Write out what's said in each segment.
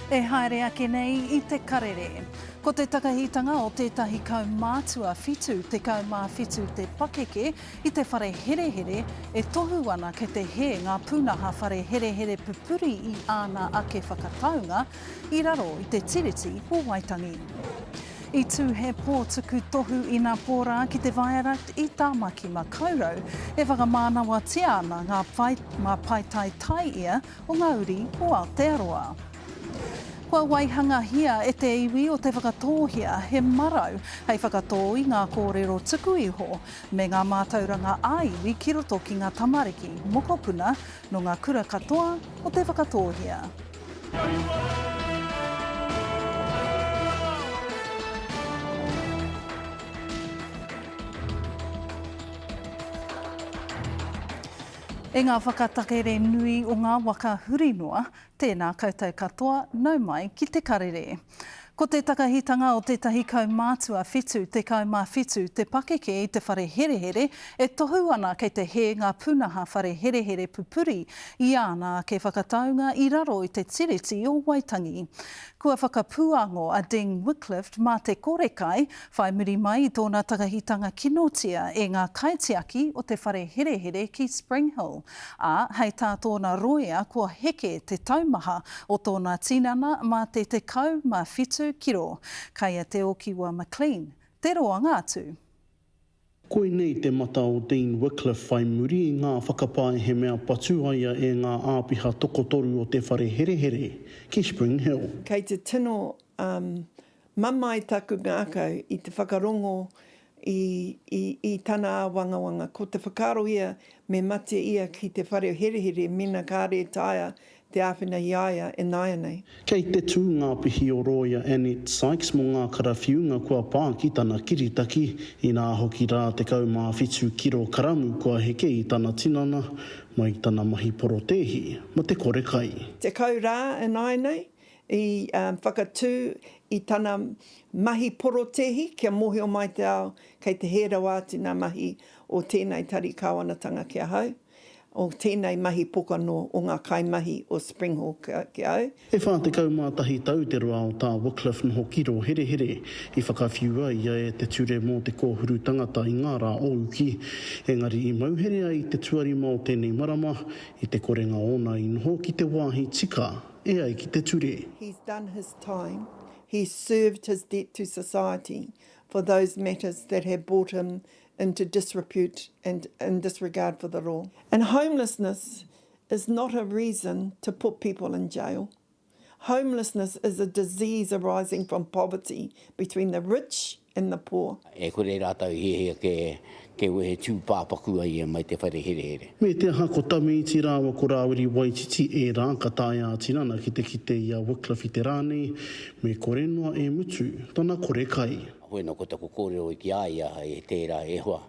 E haere ake nei I te karere. Ko te takahitanga o tētahi kaumātua whitu, te kaumāwhitu te pakeke I te whare herehere e tohu ana ke te he ngā pūnaha whare herehere pupuri I āna ake whakataunga I raro I te tiriti o Waitangi. I tū he pōtuku tohu I ngā pōrā ki te Vairat I tāmaki makaurau e whakamānawa tiana ngā paitai tai ia o ngā uri o Aotearoa. Kua waihanga hia e te iwi o te whakatōhia he marau hei whakatō I ngā kōrero tuku iho me ngā mātauranga āiwi ki roto ki ngā tamariki mokopuna no ngā kura katoa o te whakatōhia. E ngā whakatakere nui o ngā waka hurinua, tēnā koutou katoa nau mai ki te karere. Ko te takahitanga o tētahi kaumātua whitu, te kaumāwhitu, te pakeke I te whare herehere, e tohu ana kei te he ngā pūnaha whare herehere pupuri I āna ke whakataunga I raro I te tiriti o Waitangi. Kua whakapūango a Dean Wycliffe mā te korekai, whai muri mai I tōna takahitanga kinotia e ngā kaitiaki o te whare herehere ki Spring Hill. A hei tā tōna roea kua heke te taumaha o tōna tinana mā te kaumāwhitu kiro, kai a te okiwa McLean. Te roa ngātu. Koe nei te mata o Dean Wycliffe whai muri I ngā whakapae he mea patuaia e ngā āpiha tokotoru o te whare herehere ki Spring Hill. Kei te tino mamai taku ngākau I te whakarongo I tana wangawanga. Ko te whakaro ia me mate ia ki te whare herehere mina kāre taia te āwhina iaia e naia nei. Kei te tū ngā pihi o roia Annette Sykes mo ngā karawhiunga kua pā ki tana kiritaki I nā hoki rā te kaumāwhitu kiro karamu kua heke I tana tinana mai tana mahi porotehi ma te korekai. Te kau rā e naia nei I whakatū I tana mahi porotehi kia mohi o mai te ao kei te hera wāti ngā mahi o tēnei tari kāwanatanga kia hau. O tēnei mahi pokano o ngā kaimahi o Spring Hill kia au. E whā te kaumātahi tauteroa o tā Wycliffe noho kiro herehere I whakawhiua ia e te ture mō te kōhuru tangata I ngā rā ouki. Engari I mauherea I te tuarima o tēnei marama I te korenga ona I noho ki te wāhi tika e ai ki te ture. He's done his time. He's served his debt to society for those matters that have brought him into disrepute and disregard for the law. And homelessness is not a reason to put people in jail. Homelessness is a disease arising from poverty between the rich and the poor. E kore rātau hea ke wehe tū pāpakua ia mai te whare herehere. Me te hako tami iti rāwa ko rāwiri Waititi e rānka tāia tinana ki te kite I a Wycliffe I te rāne, me korenua e mutu, tana korekai. Hoi no ko taku kōrero I ki aia e tērā e hoa.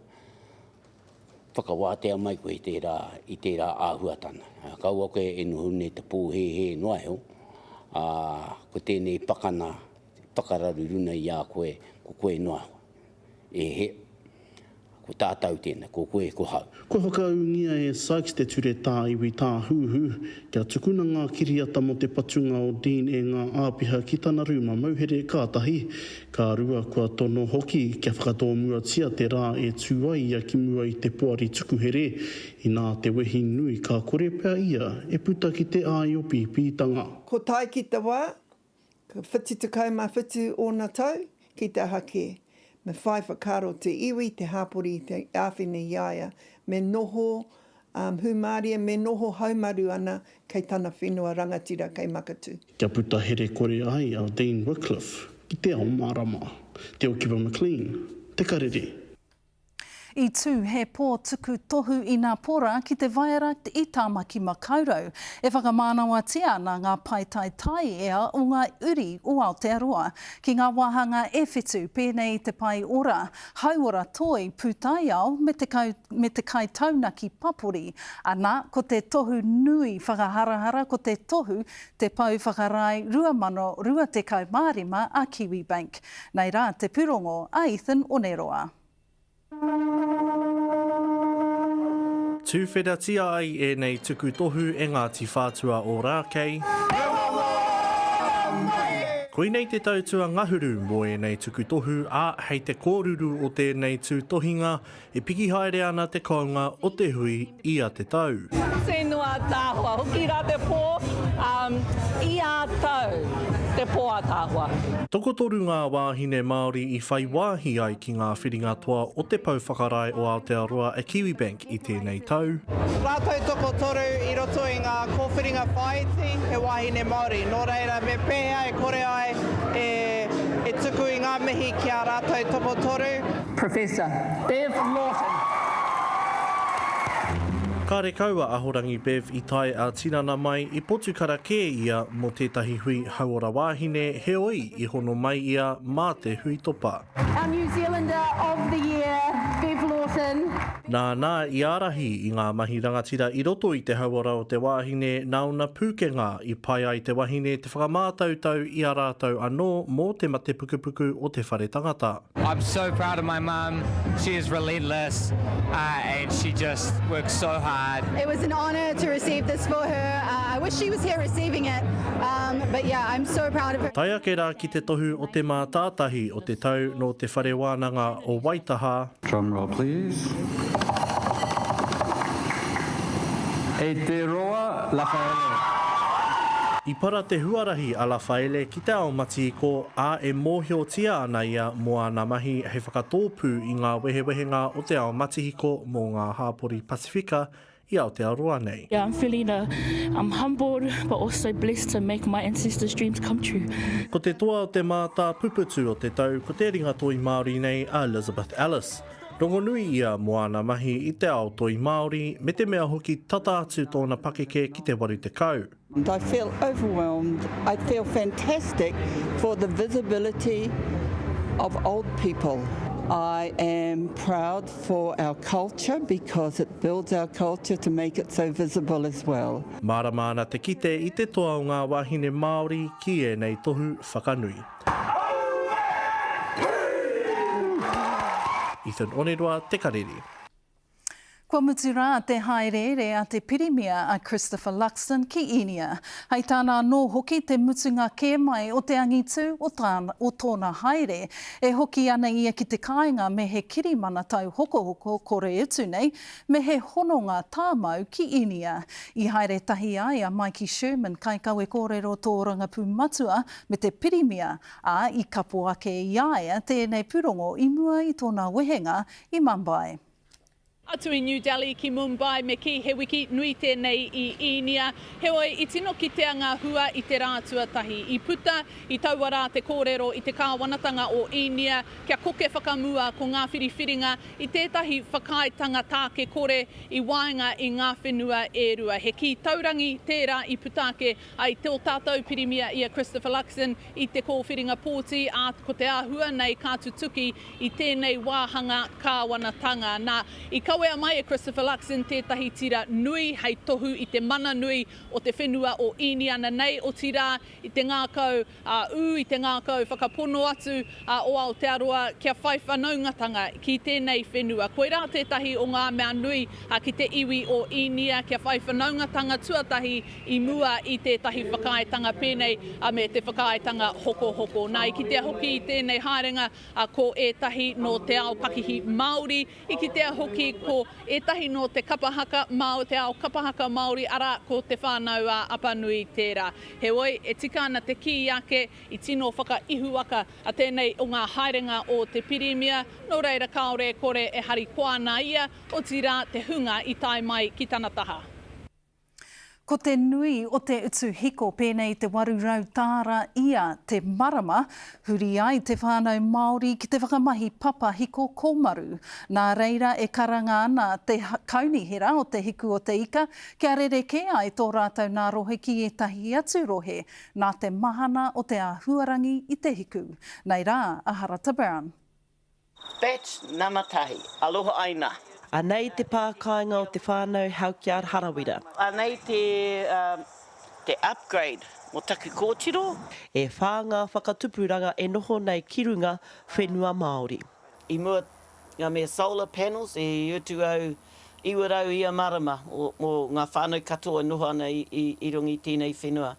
Whakawātea mai ko I tērā āhuatana. Kaua koe e nuhune te pō he noa eo. Ko tēnei pakana, pakararu runa I a koe, ko koe noa. E he. Ko tātau tēnā, ko koe ko hau. Ko whakaungia e Sykes te ture tā iwi tā huhu, kia tukuna ngā kiriata mo te patunga o Dean e ngā āpiha ki tana rūma mauhere kātahi, ka rua kua tono hoki kia whakatōmua tia te rā e tūai ia ki mua I te poari tukuhere, I nā te wehi nui ka kore pēr ia e puta ki te āiopi pītanga. Ko tai ki te wā, ka whiti te kaumāwhitu o nā tau, ki te hake. Me whai whakaro te iwi, te hapori, te āwhine iaia, me noho humāria, me noho haumaru ana kei tana whenua rangatira kei makatu. Kia puta here kore ai a Dean Wycliffe, ki te ao marama, te okiwa McLean, te karere. I tū he pō tuku tohu I ngā pōra ki te Vairat I tāmaki makaurau. E whakamānawa tiana ngā paitai tai ea o ngā uri o Aotearoa. Ki ngā wahanga e whitu pēnei te pai ora, hauora toi pūtai ao me te kai taunaki papori. Ana, ko te tohu nui whakaharahara, ko te tohu te pau whakarai 2,200 mārima a Kiwi Bank. Nei rā te pūrongo a Ethan Oneroa. Tūwheratia ai e nei tuku tohu e Ngāti Whātua o Rākei. Koinei te tautua ngahuru mo e nei tuku tohu a hei te kōruru o tēnei tū tohinga e piki haere ana te kaunga o te hui ia te tau. Whenua tāhua, hoki rā te pō, ia tau te pō a tāhua. Toko toru ngā wāhine Māori i whai wāhi ai ki ngā whiringa toa o te pau whakarai o Aotearoa e Kiwibank i tēnei tau. Rātou toko toru i roto i ngā kōwhiringa whaiti he wāhine Māori. Nō reira me pēhea e kore ai e tuku i ngā mihi ki a rātou toko toru. Professor Bev Lawson. Kāre kaua ahorangi Bev i tae a tinana mai i potu karakē ia mo tētahi hui hauora wāhine he oi i hono mai ia mā te hui topa. Our New Zealander of the Year, Bev Lawson. Nā i ārahi i ngā mahi rangatira i roto i te hauora o te wāhine nā una pūkenga i pai ai te wahine te whakamātautau i a rātau anō mō te mate pukupuku o te whare tangata. I'm so proud of my mum. She is relentless and she just works so hard. It was an honour to receive this for her. I wish she was here receiving it, but yeah, I'm so proud of her. Tai ake rā ki te tohu o te mātātahi o te tau no te whare wānanga o Waitaha. Drum roll, please. E te roa, Rafaele. I para te huarahi a Rafaele ki te ao mati ko a e mōhio tia ana ia mo ana mahi he whakatōpū i ngā wehewehenga o te ao matihiko mō ngā hāpori Pasifika i Aotearoa nei. Yeah, I'm feeling I'm humbled but also blessed to make my ancestors' dreams come true. Ko te toa o te mātā puputu o te tau, ko te ringa toi Māori nei a Elizabeth Alice. Rongo nui ia mo ana mahi i te ao toi Māori me te mea hoki tata atu tōna pakeke ki te waru te kau. I feel overwhelmed. I feel fantastic for the visibility of old people. I am proud for our culture because it builds our culture to make it so visible as well. Mārama ana te kite i te toa o ngā wahine Māori ki e nei tohu whakanui. Ethan Onerua, Te Karere. Kua mutu rā te haere a te pirimia a Christopher Luxon ki Inia. Hei tāna anō hoki te mutunga kē mai o te angitu o tōna haere. E hoki ana ia ki te kāinga me he kirimana tau hoko kore etu nei, me he hononga tāmau ki Inia. I haere tahi ai a Mikey Sherman kai kawe kōrero tō rangapū matua me te pirimia a I kapo ake iaea tēnei purongo I mua I tōna wehenga I Mumbai. Atu I New Delhi ki Mumbai me ki he wiki nui tēnei I Inia. Heoi, I tino ki te anga hua I te rātua tahi. I puta, I tauara te kōrero I te kāwanatanga o Inia, kia koke whakamua ko ngā whiriwhiringa, I tētahi whakaitanga tāke kore I waenga I ngā whenua e rua. He ki taurangi tērā I putake ai te o tātou pirimia ia Christopher Luxon I te kōwhiringa pōti, a ko te āhua nei kātutuki I tēnei wāhanga kāwanatanga. Nā, I Kawea mai e Christopher Luxon tētahi tira nui hei tohu I te mana nui o te whenua o Inia na nei o tira I te ngākau I te ngākau whakapono atu o Aotearoa kia whai whanaungatanga ki tēnei whenua. Koe rā tētahi o ngā mea nui ki te iwi o Inia kia whai whanaungatanga tuatahi I mua I tētahi whakaetanga pēnei me te whakaetanga hoko. Nā I ki te hoki I tēnei haerenga ko ētahi no te ao pakihi Māori, I ki te hoki ko etahi no te kapahaka te ao kapahaka Māori ara ko te whānau apanui tērā. Heoi, e tika ana te ki ake I tino whakaihuaka a tēnei o ngā haerenga o te pirimia, no reira kaore kore e hari koana ia o tira te hunga I tai mai ki tana taha. Ko te nui o te utu hiko pēnei te warurau tāra ia te marama, huri ai te whānau Māori ki te whakamahi papa hiko kōmaru. Nā reira e karanga ana te kaunihera o te hiku o te ika, kia rereke ai tō rātou nā rohe ki etahi atu rohe, nā te mahana o te āhuarangi I te hiku. Nei rā, Ahara Brown. Batch namatahi, aloha aina. Anei te pākainga o te whānau Haukiar Harawira. Anei te upgrade o taki kōtiro. E whānga whakatupuranga e noho nei kirunga whenua Māori. I mua ngā mea solar panels e utu au iwarau ia marama o ngā whānau katoa noho ana I rongi tēnei whenua.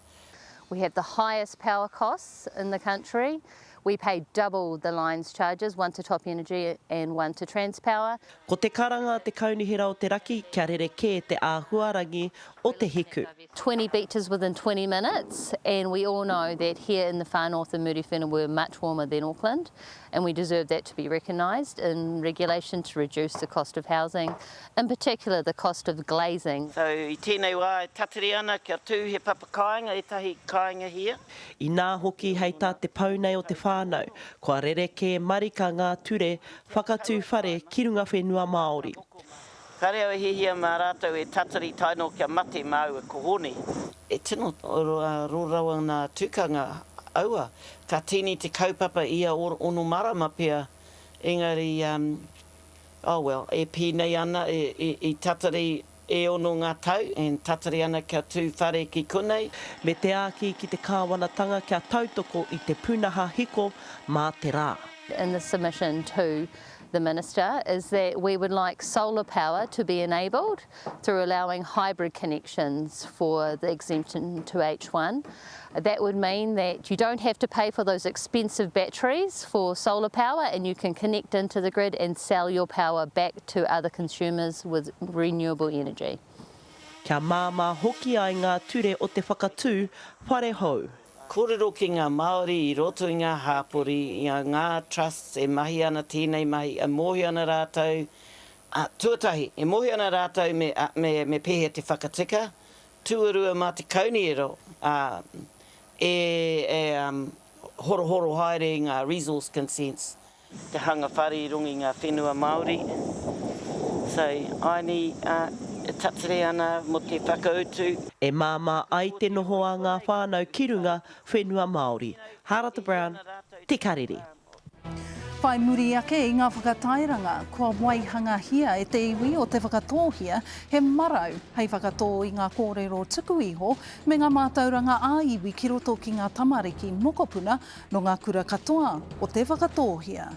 We have the highest power costs in the country. We pay double the lines charges, one to Top Energy and one to Transpower. Ko te karanga te kaunihera o te raki, kia rere kē te āhuarangi o te hiku. 20 beaches within 20 minutes, and we all know that here in the far north of Muriwhenua we're much warmer than Auckland, and we deserve that to be recognised in regulation to reduce the cost of housing, in particular the cost of glazing. So I tēnei wā e tatari ana kia tū he papakainga e tahi kāinga hia. I nā hoki hei tā te paunei o te whānau, kua rereke marika ngā ture whakatū whare ki runga whenua Māori. Kare au hihia mā rātou e tatari taino kia mate mau e kohone. E tino rorawa ngā tūkanga aua, ka tini te kaupapa ia ono marama pia, engari, e pēnei ana i tatari e ono ngā tau, en tatari ana kia tū whare ki kunei. Me te āki ki te kāwanatanga kia tautoko i te punaha hiko mā te rā. In the submission to the Minister is that we would like solar power to be enabled through allowing hybrid connections for the exemption to H1. That would mean that you don't have to pay for those expensive batteries for solar power, and you can connect into the grid and sell your power back to other consumers with renewable energy. Kia māma hoki ai ngā ture o te whakatū whare hou. Kōrero ki ngā Māori i roto i ngā hāpori, i ngā trusts e mahi ana tēnei mahi, e mohi ana rātou, tuatahi, e mohi ana rātou me pēhea te whakatika, tuarua mā te kauniero, horo haere ngā resource consents, te hanga whare i rungi ngā whenua Māori. So, aini e tatare ana mo te whakautu. E māma ai te noho a ngā whānau ki runga whenua Māori. Harata Brown, te Karere. Whai muri ake i ngā whakatairanga, kua waihanga hia e te iwi o te whakatōhia, he marau hei whakatō i ngā kōrero tuku iho, me ngā mātauranga ā-iwi ki roto ki ngā tamariki mokopuna no ngā kura katoa o te whakatōhia.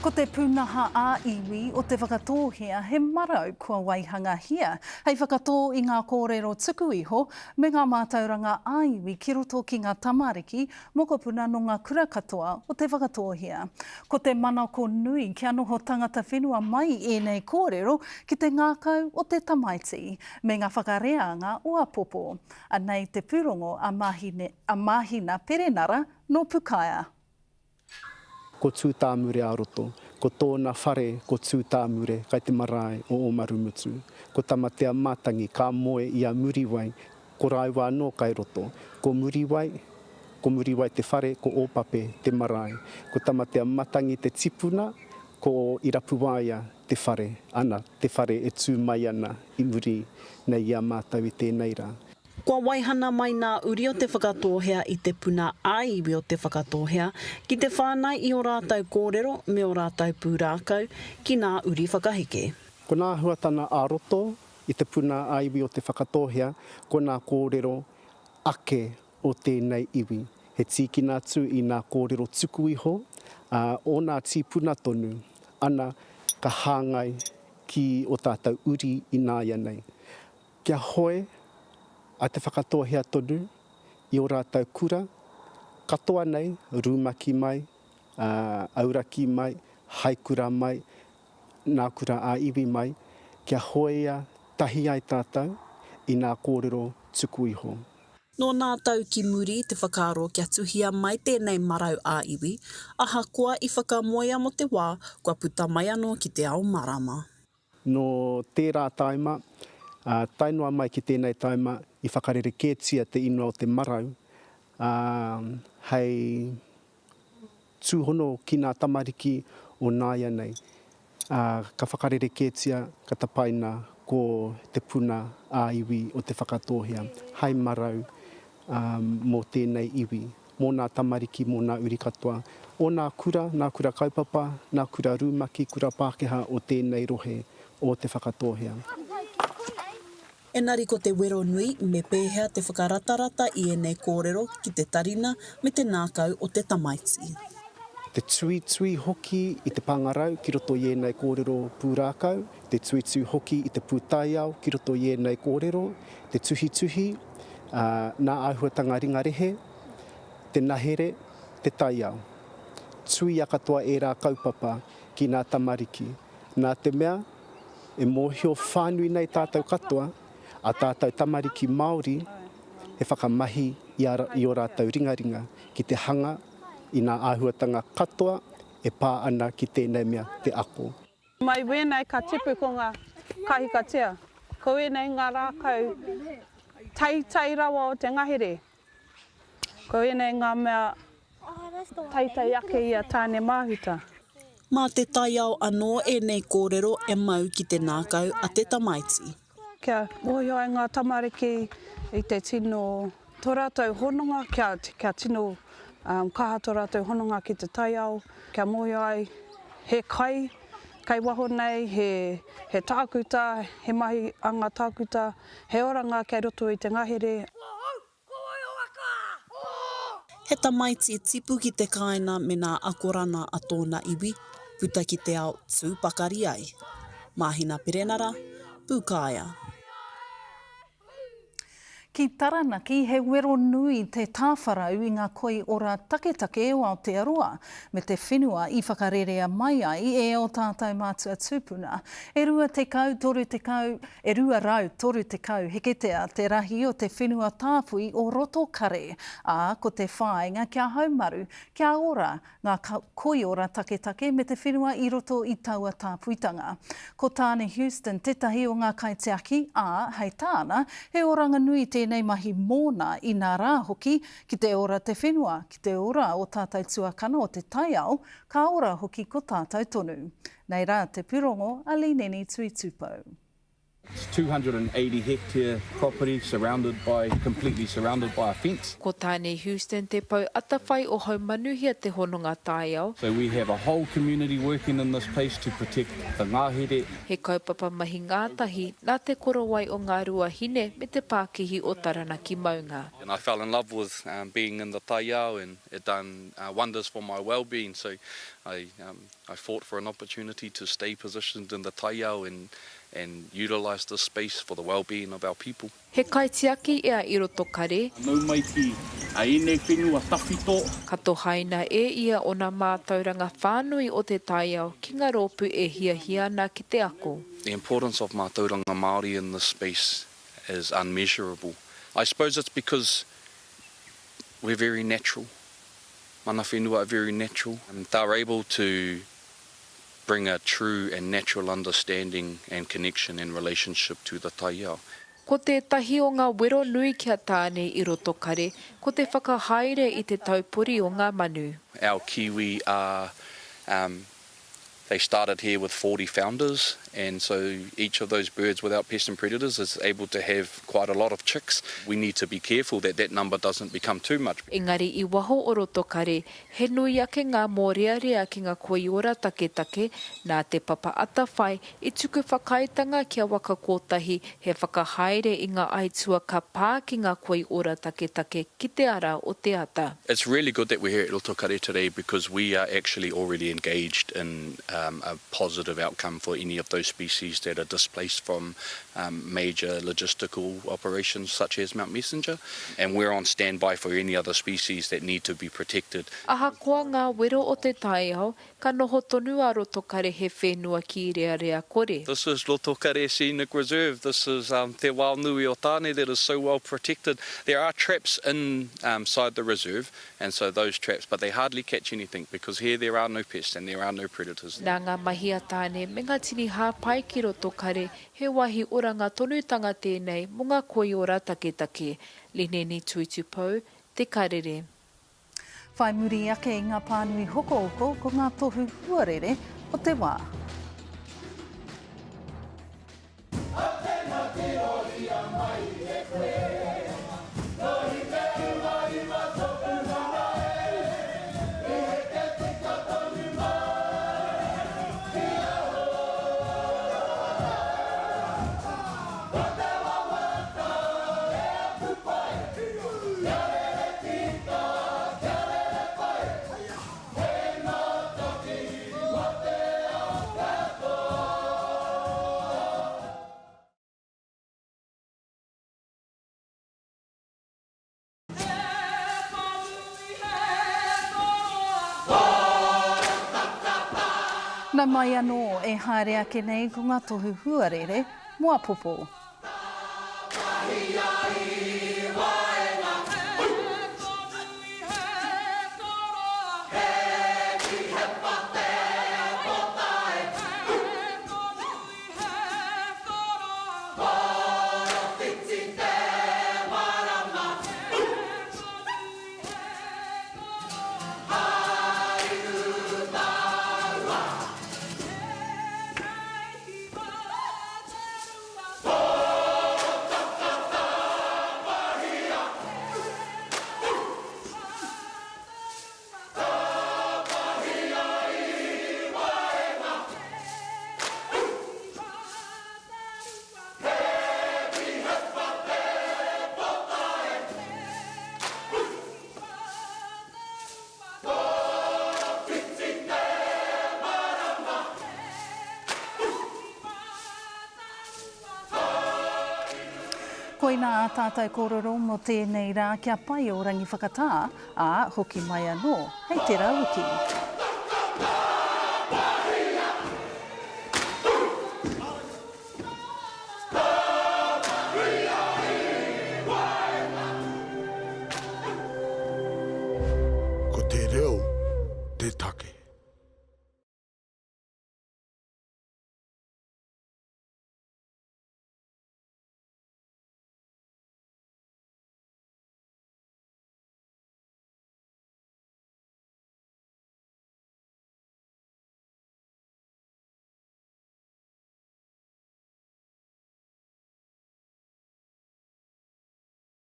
Ko te pūnaha ā-iwi o te whakatōhia, he marau kua waihanga hia. Hei whakatō i ngā kōrero tuku iho, me ngā mātauranga ā-iwi ki roto ki ngā tamariki, mokopuna no ngā kura katoa o te whakatōhia. Ko te manako nui kia noho tangata whenua mai ēnei kōrero ki te ngākau o te tamaiti, me ngā whakareanga o apopo. Anei te pūrongo a Māhina Perenara no Pukaia. Ko tūtāmure aroto, ko tōna whare ko tūtāmure kai te marae o Omarumutu. Ko tamatea mātangi ka moe i a muriwai, ko raiwa no kai roto. Ko muriwai te whare ko ōpape te marae. Ko tamatea matangi te tipuna, ko irapuwaia te whare. Ana, te whare e tū mai ana i muri nei ia mātau i tēnei rā. Kua waihana mai nā uri o te whakatōhea i te puna ā-iwi o te whakatōhea ki te whānai i o rātou kōrero me o rātou pūrākau ki nā uri whakaheke. Ko nā huatana ā-roto i te puna ā-iwi o te whakatōhea, ko nā kōrero ake o tēnei iwi. He tīkina atu i nā kōrero tuku iho, o nā tīpuna tonu, ana ka hāngai ki o tātou uri i nā ianei. Kia hoe, a te whakatōhea tonu i o rātou kura, katoa nei, rūmaki mai, auraki mai, haikura mai, nā kura ā-iwi mai, kia hoea tahi ai tātou i nā kōrero tuku iho. No nā tau ki muri te whakaaro kia tuhia mai tēnei marau ā-iwi, aha kua i whakamoia mo te wā, kua puta mai anō ki te ao marama. No tērā taima, tainoa mai ki tēnei taima i whakarere kētia te inua o te marau, hei tūhono ki ngā tamariki o nāia nei. Ka whakarere kētia ka tapaina ko te puna a iwi o te whakatohea. Hai marau mō tēnei iwi, mō nā tamariki, mō nā uri katoa. O nā kura kaupapa, nā kura rūmaki, kura Pākehā o tēnei rohe o te whakatohea. Engari ko te wero nui me pēhea te whakaratarata i enei kōrero ki te tarina me te nākau o te tamaiti. Te tui hoki i te pangarau ki roto i enei kōrero pūrākau, te tui hoki i te pūtaiao ki roto i enei kōrero, te tuhi, nā āhuatanga ringarehe, te nahere, te taiao. Tui akatoa e rā kaupapa ki ngā tamariki. Nā te mea, e mōhio whānui nei tātou katoa, a tātou tamariki Māori, he whakamahi i o rātou ringaringa ki te hanga i ngā āhuatanga katoa e pā ana ki tēnei mea te ako. Mai wēnei ka tipu ko ngā kahikatea. Ko wēnei ngā rākau tai rawa o te ngahere. Ko wēnei ngā mea tai ake ia tāne māhuta. Mā te taiao anō enei kōrero e mau ki te nākau a te tamaiti. Kia mohi ai ngā tamariki i te tino tō rātou hononga, kia tino kaha tō rātou hononga ki te taiao. Kia mohi ai he kai waho nei, he tākuta, he mahi a ngā tākuta, he oranga kia roto i te ngahere. He tamaiti tipu ki te kāina me ngā akorana a tōna iwi, puta ki te ao tūpakari ai. Māhina Perenara, Pūkāia. Ki Taranaki, he wero nui te tāwharau i ngā koi ora taketake o Aotearoa, me te whenua i whakarerea mai ai e o tātou mātua tūpuna. E rua rau toru te kau heketea te rahi o te whenua tāpui o roto kare, a ko te whāinga kia haumaru, kia ora ngā koi ora taketake me te whenua i roto i taua tāpuitanga. Ko tāne Houston, tetahi o ngā kaitiaki, a hei tāna, he oranga nui tēnei mahi mōna i ngā rā hoki ki te ora te whenua, ki te ora o tātou tuakana o te taiao, ka ora hoki ko tātou tonu. Nei rā te Pūrongo, Alineni Tuitupou. It's 280 hectare property completely surrounded by a fence. Ko tāne Houston te pau atawhai o haumanuhia te hononga taiao. So we have a whole community working in this place to protect the ngāhere. He kaupapa mahi ngātahi, nā te korowai o ngā rua hine me te Pākihi o Taranaki maunga. And I fell in love with being in the taiao, and it done wonders for my well-being. So I fought for an opportunity to stay positioned in the taiao and utilise this space for the well-being of our people. He kaitiaki ea i roto kare. Nau mai ki a ene whenua tawhito. Kato haina e ia o nā mātauranga whānui o te taiao ki ngā rōpu e hiahiana ki te ako. The importance of mātauranga Māori in this space is unmeasurable. I suppose it's because we're very natural. Mana whenua are very natural. And they're able to bring a true and natural understanding and connection and relationship to the taiao. Ko te tahi o ngā wero nui kia tāne i roto kare, ko te whakahaere i te taupori o ngā manu. Our kiwi are, they started here with 40 founders, and so each of those birds without pests and predators is able to have quite a lot of chicks. We need to be careful that that number doesn't become too much. Engari i waho o roto kare, he nui ake ngā mōrearea ki ngā koiora taketake, nā te papa atawhai, i tuku whakaitanga kia waka kōtahi, he whakahaere i ngā aitua ka pā ki ngā koiora taketake ki te ara o te ata. It's really good that we're here at Roto Kare today because we are actually already engaged in a positive outcome for any of those species that are displaced from major logistical operations such as Mount Messenger, and we're on standby for any other species that need to be protected. Aha koa ngā wero o te taiao, ka noho tonu a Roto Kare he whenua ki rea kore. This is Roto Kare Scenic Reserve. This is te wao nui o tāne that is so well protected. There are traps inside the reserve, and so those traps, but they hardly catch anything because here there are no pests and there are no predators. Nā ngā mahi a tāne, me ngā tini hāpai ki Roto Kare, he wahi oranga tonutanga tēnei mo ngā koiora taketake. Lineni Tuitupou, te Karere. Whai muri ake i ngā pānui hoko ko ngā tohu huarere o te wā. Nā mai anō e haere ake nei ko ngā tohu huarere mua popo. Koina a tātai kororo mo tēnei rā kia pai o rangi whakatā, a hoki mai anō, hei te rauki. Ko te reo, te take.